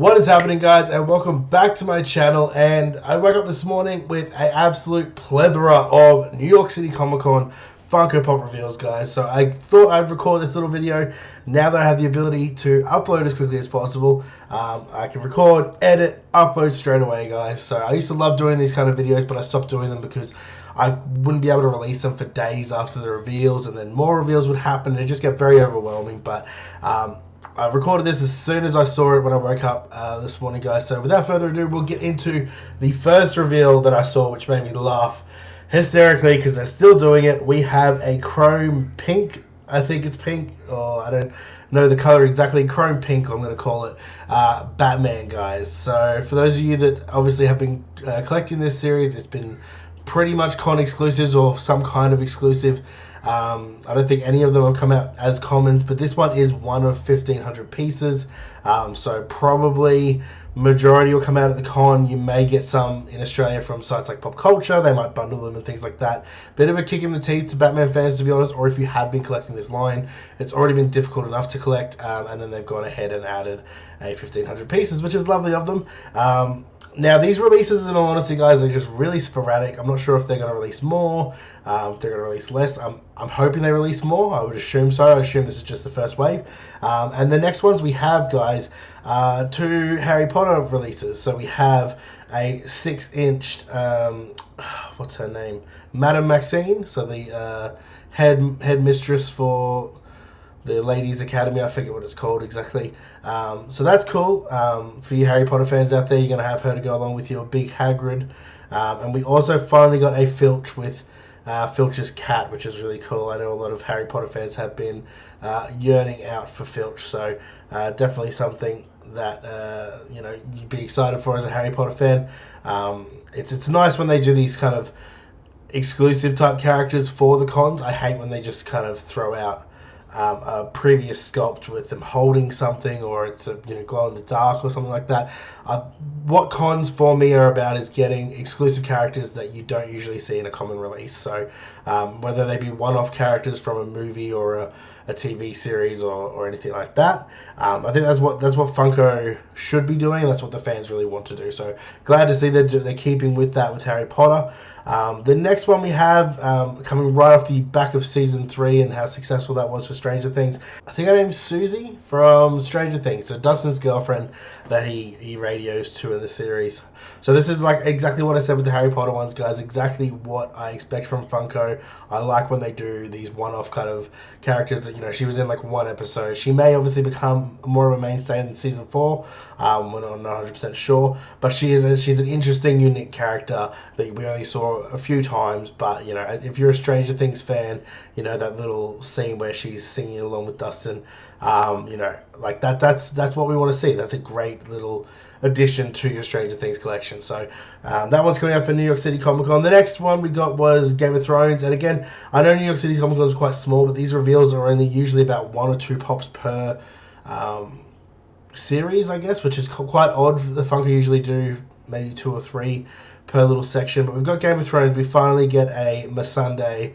What is happening, guys, and welcome back to my channel. And I woke up this morning with an absolute plethora of New York City Comic Con Funko Pop reveals, guys. So I thought I'd record this little video now that I have the ability to upload as quickly as possible. I can record, edit, upload straight away, guys. So I used to love doing these kind of videos, but I stopped doing them because I wouldn't be able to release them for days after the reveals, and then more reveals would happen and it just get very overwhelming. But I recorded this as soon as I saw it when I woke up this morning, guys. So without further ado, we'll get into the first reveal that I saw, which made me laugh hysterically because they're still doing it. We have a chrome pink, I think it's pink, or I don't know the color exactly, chrome pink I'm going to call it, Batman, guys. So for those of you that obviously have been collecting this series, it's been pretty much con exclusives or some kind of exclusive. I don't think any of them have come out as commons, but this one is one of 1,500 pieces. So probably majority will come out at the con. You may get some in Australia from sites like Pop Culture. They might bundle them and things like that. Bit of a kick in the teeth to Batman fans, to be honest, or if you have been collecting this line, it's already been difficult enough to collect, and then they've gone ahead and added a 1,500 pieces, which is lovely of them. Now, these releases, in all honesty, guys, are just really sporadic. I'm not sure if they're going to release more, if they're going to release less. I'm hoping they release more. I would assume so. I assume this is just the first wave. And the next ones we have, guys, two Harry Potter releases. So we have a 6-inch, what's her name? Madame Maxine. So the head mistress for the Ladies Academy, I forget what it's called exactly. So that's cool. For you Harry Potter fans out there, you're going to have her to go along with your big Hagrid. And we also finally got a Filch with Filch's cat, which is really cool. I know a lot of Harry Potter fans have been yearning out for Filch, so definitely something that you know, you'd be excited for as a Harry Potter fan. It's nice when they do these kind of exclusive type characters for the cons. I hate when they just kind of throw out a previous sculpt with them holding something, or it's a glow in the dark or something like that. What cons for me are about is getting exclusive characters that you don't usually see in a common release. So whether they be one-off characters from a movie or a TV series or anything like that. I think that's what Funko should be doing, and that's what the fans really want to do. So glad to see that they're keeping with that with Harry Potter. The next one we have, coming right off the back of season 3 and how successful that was for Stranger Things. I think her name's Susie from Stranger Things. So Dustin's girlfriend that he radios to in the series. So this is like exactly what I said with the Harry Potter ones, guys. Exactly what I expect from Funko. I like when they do these one-off kind of characters that, she was in like one episode. She may obviously become more of a mainstay in season 4. We're not 100% sure, but she's an interesting, unique character that we only saw a few times. But if you're a Stranger Things fan, that little scene where she's singing along with Dustin, like that's what we want to see. That's a great little addition to your Stranger Things collection. So that one's coming out for New York City Comic Con. The next one we got was Game of Thrones, and again, I know New York City Comic Con is quite small, but these reveals are only usually about 1 or 2 pops per series, I guess, which is quite odd. The Funko usually do maybe 2 or 3 per little section, but we've got Game of Thrones. We finally get a Missandei,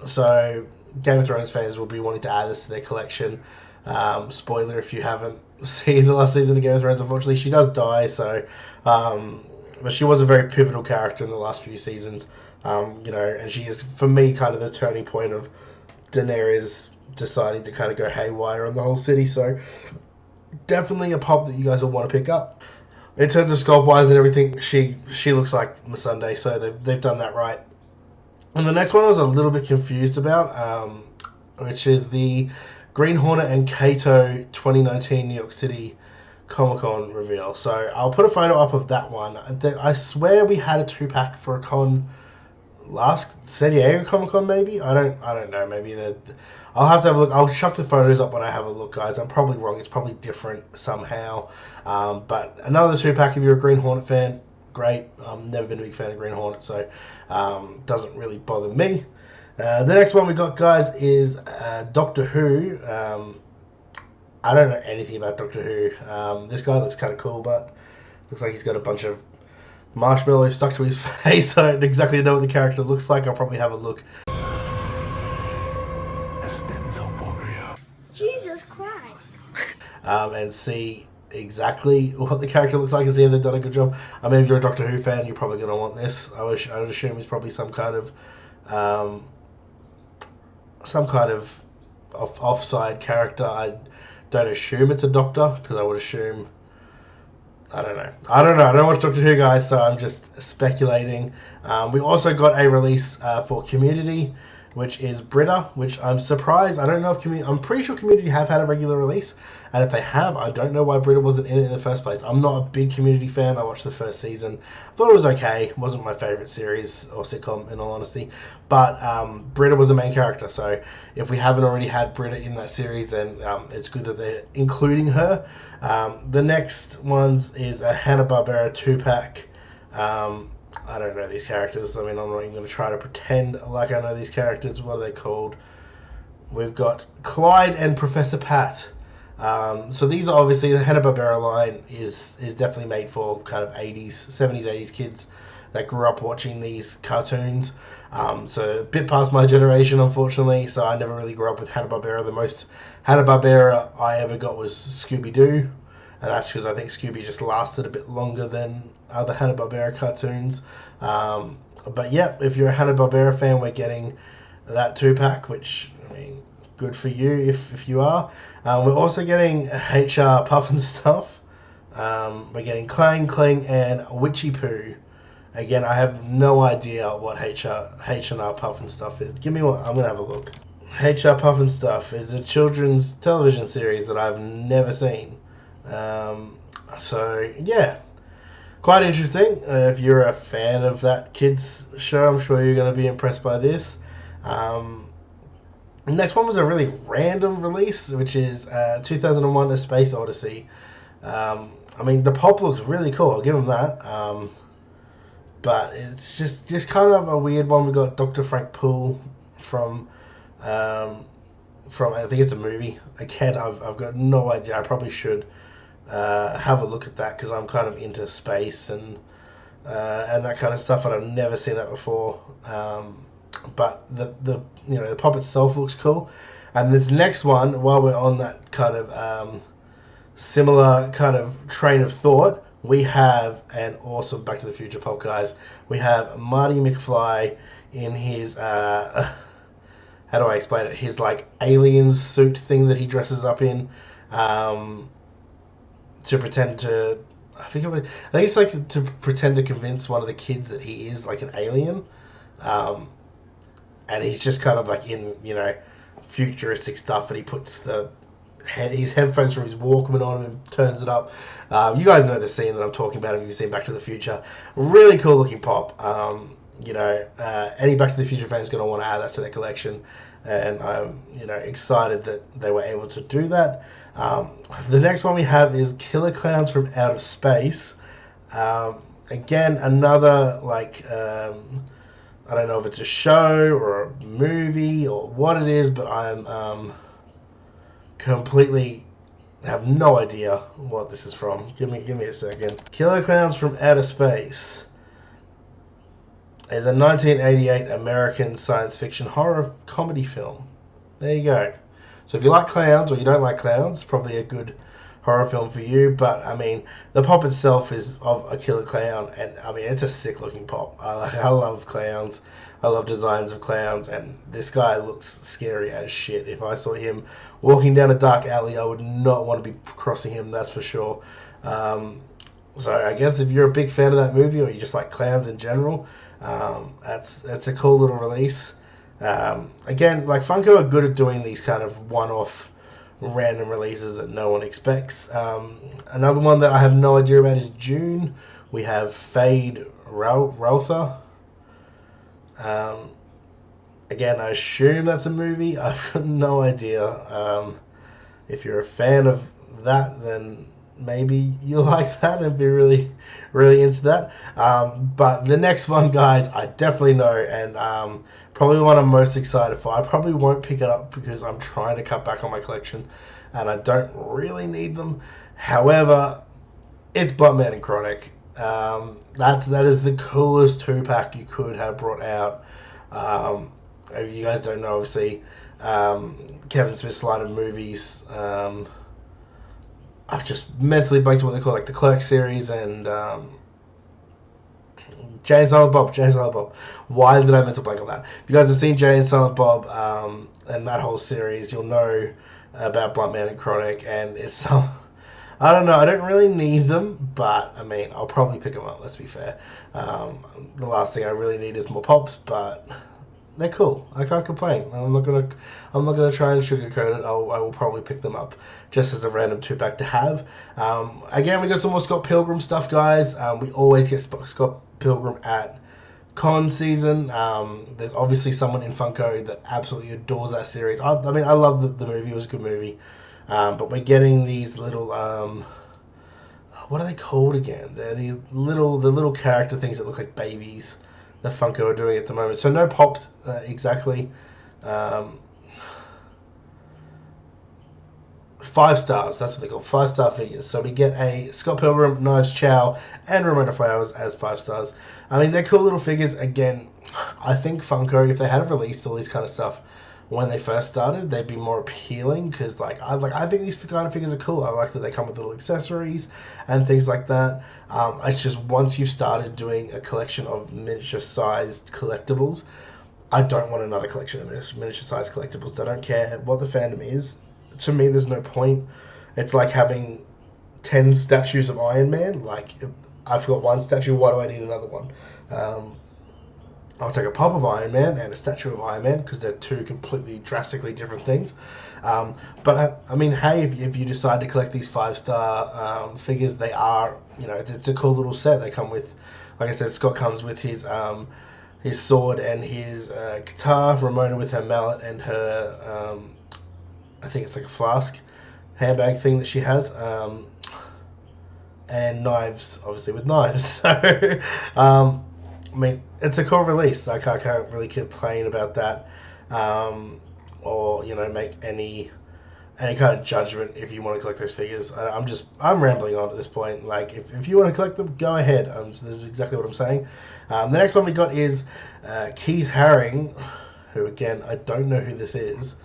so Game of Thrones fans will be wanting to add this to their collection. Spoiler if you haven't seen the last season of Game of Thrones, unfortunately she does die, so but she was a very pivotal character in the last few seasons, and she is, for me, kind of the turning point of Daenerys deciding to kind of go haywire on the whole city. So definitely a pop that you guys will want to pick up. In terms of sculpt wise and everything, she looks like Missandei, so they've done that right. And the next one I was a little bit confused about, which is the Green Hornet and Kato 2019 New York City Comic Con reveal. So I'll put a photo up of that one. I swear we had a 2-pack for a con last San Diego Comic Con, maybe. I don't know. Maybe I'll have to have a look. I'll chuck the photos up when I have a look, guys. I'm probably wrong. It's probably different somehow. But another 2-pack if you're a Green Hornet fan, great. I've never been a big fan of Green Hornet, so doesn't really bother me. The next one we got, guys, is Doctor Who. I don't know anything about Doctor Who. This guy looks kind of cool, but looks like he's got a bunch of marshmallows stuck to his face. I don't exactly know what the character looks like. I'll probably have a look. Jesus Christ. And see exactly what the character looks like and see if they've done a good job. I mean, if you're a Doctor Who fan, you're probably going to want this. I would assume he's probably some kind of offside character. I don't assume it's a Doctor, because I would assume, I don't know. I don't watch Doctor Who, guys, so I'm just speculating. We also got a release for Community, which is Britta, which I'm surprised. I don't know if Community... I'm pretty sure Community have had a regular release, and if they have, I don't know why Britta wasn't in it in the first place. I'm not a big Community fan. I watched the first season. Thought it was okay. Wasn't my favourite series or sitcom, in all honesty. But Britta was the main character, so if we haven't already had Britta in that series, then it's good that they're including her. The next ones is a HannaBarbera 2-pack. I don't know these characters. I mean, I'm not even going to try to pretend like I know these characters. What are they called? We've got Clyde and Professor Pat. So these are obviously, the HannaBarbera line is definitely made for kind of 70s, 80s kids that grew up watching these cartoons. So a bit past my generation, unfortunately. So I never really grew up with HannaBarbera. The most HannaBarbera I ever got was Scooby-Doo. And that's because I think Scooby just lasted a bit longer than other HannaBarbera cartoons. But yeah, if you're a HannaBarbera fan, we're getting that 2-pack, which, I mean, good for you if you are. We're also getting HR Pufnstuf. We're getting Clang, Cling, and Witchy Poo. Again, I have no idea what H&R Pufnstuf is. Give me one. I'm going to have a look. HR Pufnstuf is a children's television series that I've never seen. So yeah, quite interesting. If you're a fan of that kids show, I'm sure you're going to be impressed by this. The next one was a really random release, which is 2001: A Space Odyssey. I mean, the pop looks really cool. I'll give them that. But it's just kind of a weird one. We got Dr. Frank Poole from I think it's a movie. Again, I've got no idea. I probably should have a look at that, because I'm kind of into space and that kind of stuff, and I've never seen that before. But the pop itself looks cool. And this next one, while we're on that kind of similar kind of train of thought, we have an awesome Back to the Future pop, guys. We have Marty McFly in his how do I explain it? His like alien suit thing that he dresses up in. To pretend to, I think it's like to pretend to convince one of the kids that he is like an alien, and he's just kind of like in futuristic stuff, and he puts his headphones from his Walkman on and turns it up. You guys know the scene that I'm talking about if you've seen Back to the Future. Really cool looking pop. Any Back to the Future fan is going to want to add that to their collection, and I'm excited that they were able to do that. The next one we have is Killer Clowns from Outer Space. Again, another like I don't know if it's a show or a movie or what it is, but I'm completely have no idea what this is from. Give me a second. Killer Clowns from Outer Space is a 1988 American science fiction horror comedy film. There you go. So if you like clowns or you don't like clowns, probably a good horror film for you. But I mean, the pop itself is of a killer clown, and I mean, it's a sick looking pop. I love clowns. I love designs of clowns, and this guy looks scary as shit. If I saw him walking down a dark alley, I would not want to be crossing him, that's for sure. So I guess if you're a big fan of that movie, or you just like clowns in general, that's a cool little release. Again, like Funko are good at doing these kind of one-off random releases that no one expects. Another one that I have no idea about is June. We have Fade Rotha. Again, I assume that's a movie. I've got no idea. If you're a fan of that, then maybe you'll like that and be really, really into that. But the next one, guys, I definitely know, and probably the one I'm most excited for. I probably won't pick it up because I'm trying to cut back on my collection, and I don't really need them. However, it's Buttman and Chronic. That is the coolest 2-pack you could have brought out. If you guys don't know, obviously, Kevin Smith's line of movies, I've just mentally blanked on what they call like the Clerk series and Jay and Silent Bob. Jay and Silent Bob. Why did I mental blank on that? If you guys have seen Jay and Silent Bob and that whole series, you'll know about Bluntman and Chronic, and it's I don't know. I don't really need them, but I mean, I'll probably pick them up. Let's be fair. The last thing I really need is more pops, but they're cool. I can't complain. I'm not gonna try and sugarcoat it. I will probably pick them up just as a random 2-pack to have. Again, we got some more Scott Pilgrim stuff, guys. We always get Scott Pilgrim at con season. There's obviously someone in Funko that absolutely adores that series. I mean, I love the movie. It was a good movie. But we're getting these little what are they called again? They're the little character things that look like babies that Funko are doing at the moment. So no pops exactly. 5 stars, that's what they call 5-star figures. So we get a Scott Pilgrim, Knives Chow, and Ramona Flowers as 5 stars. I mean, they're cool little figures. Again, I think Funko, if they had released all these kind of stuff when they first started, they'd be more appealing, because I think these kind of figures are cool. I like that they come with little accessories and things like that. It's just once you've started doing a collection of miniature-sized collectibles, I don't want another collection of miniature-sized collectibles. I don't care what the fandom is. To me, there's no point. It's like having 10 statues of Iron Man. Like, if I've got one statue, why do I need another one? I'll take a pop of Iron Man and a statue of Iron Man, because they're two completely drastically different things. But I mean, hey, if you decide to collect these 5-star figures, they are, it's a cool little set. They come with, like I said, Scott comes with his sword and his guitar, Ramona with her mallet and her, I think it's like a flask handbag thing that she has, and knives, obviously with knives. So, I mean, it's a cool release. I can't really complain about that, or make any kind of judgment if you want to collect those figures. I'm rambling on at this point. Like, if you want to collect them, go ahead. This is exactly what I'm saying. The next one we got is Keith Haring, who, again, I don't know who this is.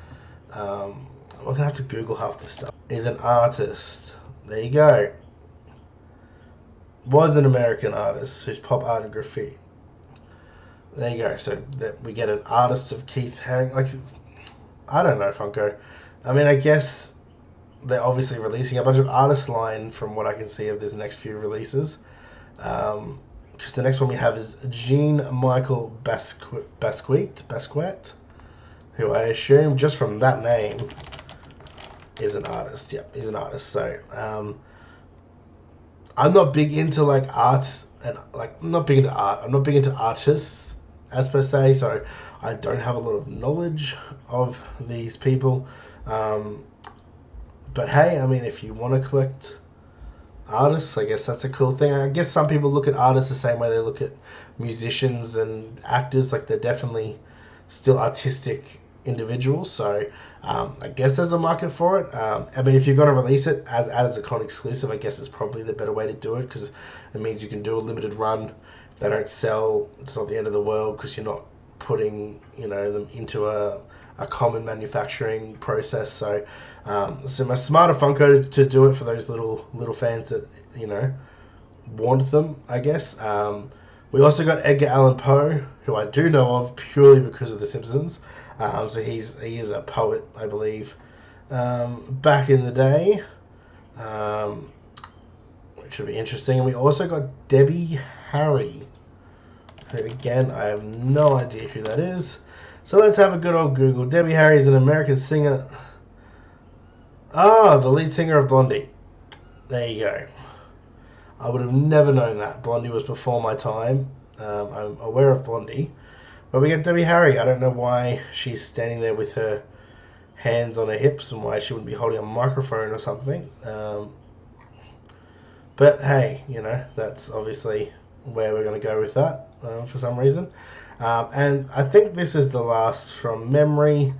We're gonna have to Google half this stuff. Is an artist. There you go. Was an American artist who's pop art and graffiti. There you go. So that we get an artist of Keith Haring. Like, I don't know, Funko. I mean, I guess they're obviously releasing a bunch of artist line from what I can see of this next few releases. Because the next one we have is Jean Michael Basquiat, who I assume just from that name is an artist. Yep, he's an artist. So I'm not big into like arts and I'm not big into art. I'm not big into artists as per se. So I don't have a lot of knowledge of these people. But hey, I mean, if you want to collect artists, I guess that's a cool thing. I guess some people look at artists the same way they look at musicians and actors. Like, they're definitely still artistic individuals, so I guess there's a market for it. I mean, if you're going to release it as a con exclusive, I guess it's probably the better way to do it, because it means you can do a limited run. If they don't sell, it's not the end of the world, because you're not putting them into a common manufacturing process. So so my smarter Funko to do it for those little fans that want them, I guess. We also got Edgar Allan Poe, who I do know of purely because of The Simpsons. So he is a poet, I believe, back in the day, which should be interesting. And we also got Debbie Harry, who, again, I have no idea who that is. So let's have a good old Google. Debbie Harry is an American singer. Ah, the lead singer of Blondie. There you go. I would have never known that. Blondie was before my time. I'm aware of Blondie. But we get Debbie Harry. I don't know why she's standing there with her hands on her hips and why she wouldn't be holding a microphone or something. But hey, that's obviously where we're going to go with that for some reason. And I think this is the last from memory.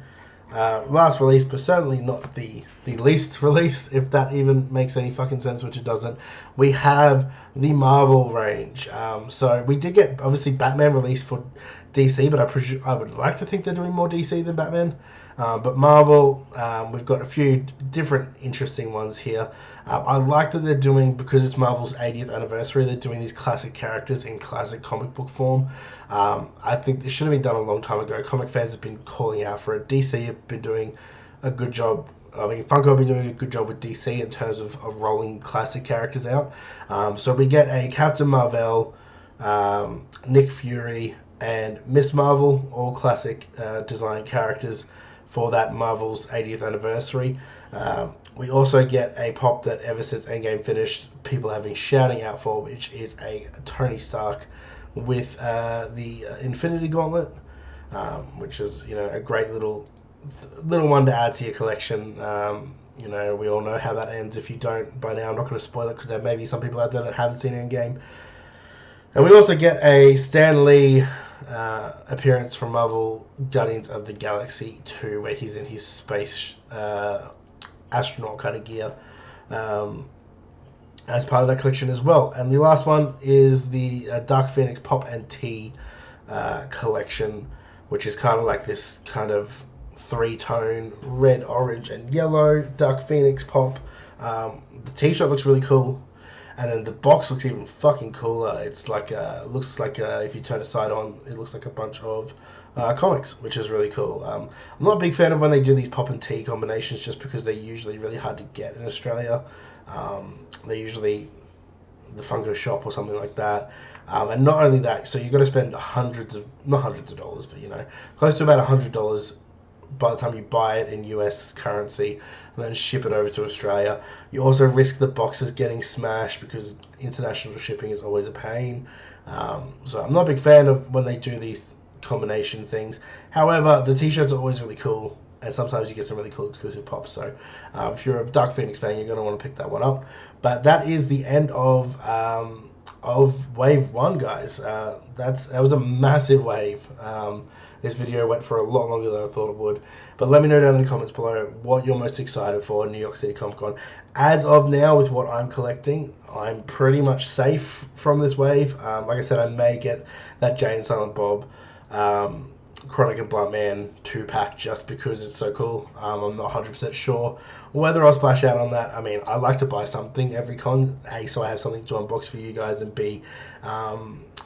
Last release, but certainly not the least release, if that even makes any fucking sense, which it doesn't. We have the Marvel range. So we did get, obviously, Batman released for DC, but I would like to think they're doing more DC than Batman. But Marvel, we've got a few different interesting ones here. I like that they're doing, because it's Marvel's 80th anniversary, they're doing these classic characters in classic comic book form. I think this should have been done a long time ago. Comic fans have been calling out for it. DC have been doing a good job. I mean, Funko have been doing a good job with DC in terms of rolling classic characters out. So we get a Captain Marvel, Nick Fury, and Miss Marvel, all classic design characters for that Marvel's 80th anniversary. We also get a pop that ever since Endgame finished, people have been shouting out for, which is a Tony Stark with the Infinity Gauntlet, which is, you know, a great little one to add to your collection. You know, we all know how that ends. If you don't by now, I'm not going to spoil it, because there may be some people out there that haven't seen Endgame. And we also get a Stan Lee appearance from Marvel Guardians of the Galaxy 2, where he's in his space astronaut kind of gear as part of that collection as well. And the last one is the Dark Phoenix Pop and Tea collection, which is kind of like this kind of three-tone red, orange, and yellow Dark Phoenix Pop. The t-shirt looks really cool. And then the box looks even fucking cooler. It's like looks like if you turn it side on, it looks like a bunch of comics, which is really cool. I'm not a big fan of when they do these pop and tea combinations, just because they're usually really hard to get in Australia. They're usually the Funko shop or something like that. And not only that, so you've got to spend not hundreds of dollars, but, you know, close to about $100 by the time you buy it in US currency and then ship it over to Australia. You also risk the boxes getting smashed, because international shipping is always a pain. So I'm not a big fan of when they do these combination things. However, the t-shirts are always really cool, and sometimes you get some really cool exclusive pops. So if you're a Dark Phoenix fan, you're going to want to pick that one up. But that is the end of wave one, guys. That was a massive wave. This video went for a lot longer than I thought it would. But let me know down in the comments below what you're most excited for in New York City Comic Con. As of now, with what I'm collecting, I'm pretty much safe from this wave. Like I said, I may get that Jay and Silent Bob Chronic and Blunt Man 2-pack just because it's so cool. I'm not 100% sure whether I'll splash out on that. I mean, I like to buy something every con, A, so I have something to unbox for you guys, and B,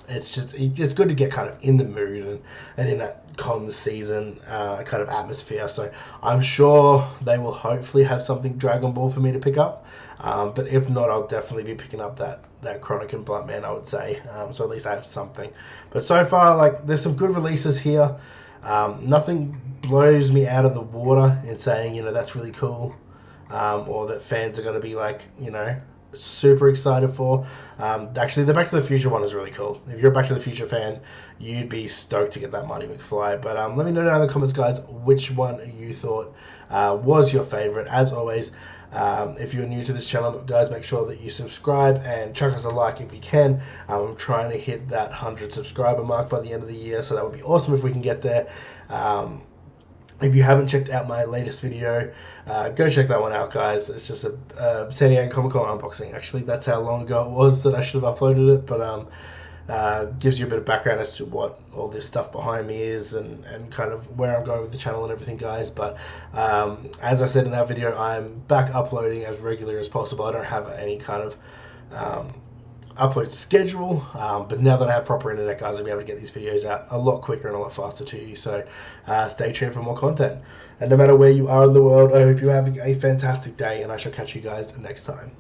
it's good to get kind of in the mood and in that con season kind of atmosphere. So I'm sure they will hopefully have something Dragon Ball for me to pick up, but if not, I'll definitely be picking up that Chronic and Blunt Man, I would say. So at least I have something. But so far, like, there's some good releases here. Nothing blows me out of the water in saying, you know, that's really cool, or that fans are going to be, like, you know, super excited for. Actually, the Back to the Future one is really cool. If you're a Back to the Future fan, you'd be stoked to get that Marty McFly. But let me know down in the comments, guys, which one you thought was your favorite. As always, if you're new to this channel, guys, make sure that you subscribe and chuck us a like if you can. I'm trying to hit that 100 subscriber mark by the end of the year, so that would be awesome if we can get there. If you haven't checked out my latest video, go check that one out, guys. It's just a San Diego Comic Con unboxing, actually. That's how long ago it was that I should have uploaded it, but gives you a bit of background as to what all this stuff behind me is, and kind of where I'm going with the channel and everything, guys. But as I said in that video, I'm back uploading as regular as possible. I don't have any kind of upload schedule, but now that I have proper internet, guys, I'll be able to get these videos out a lot quicker and a lot faster to you. So stay tuned for more content, and no matter where you are in the world, I hope you're having a fantastic day, and I shall catch you guys next time.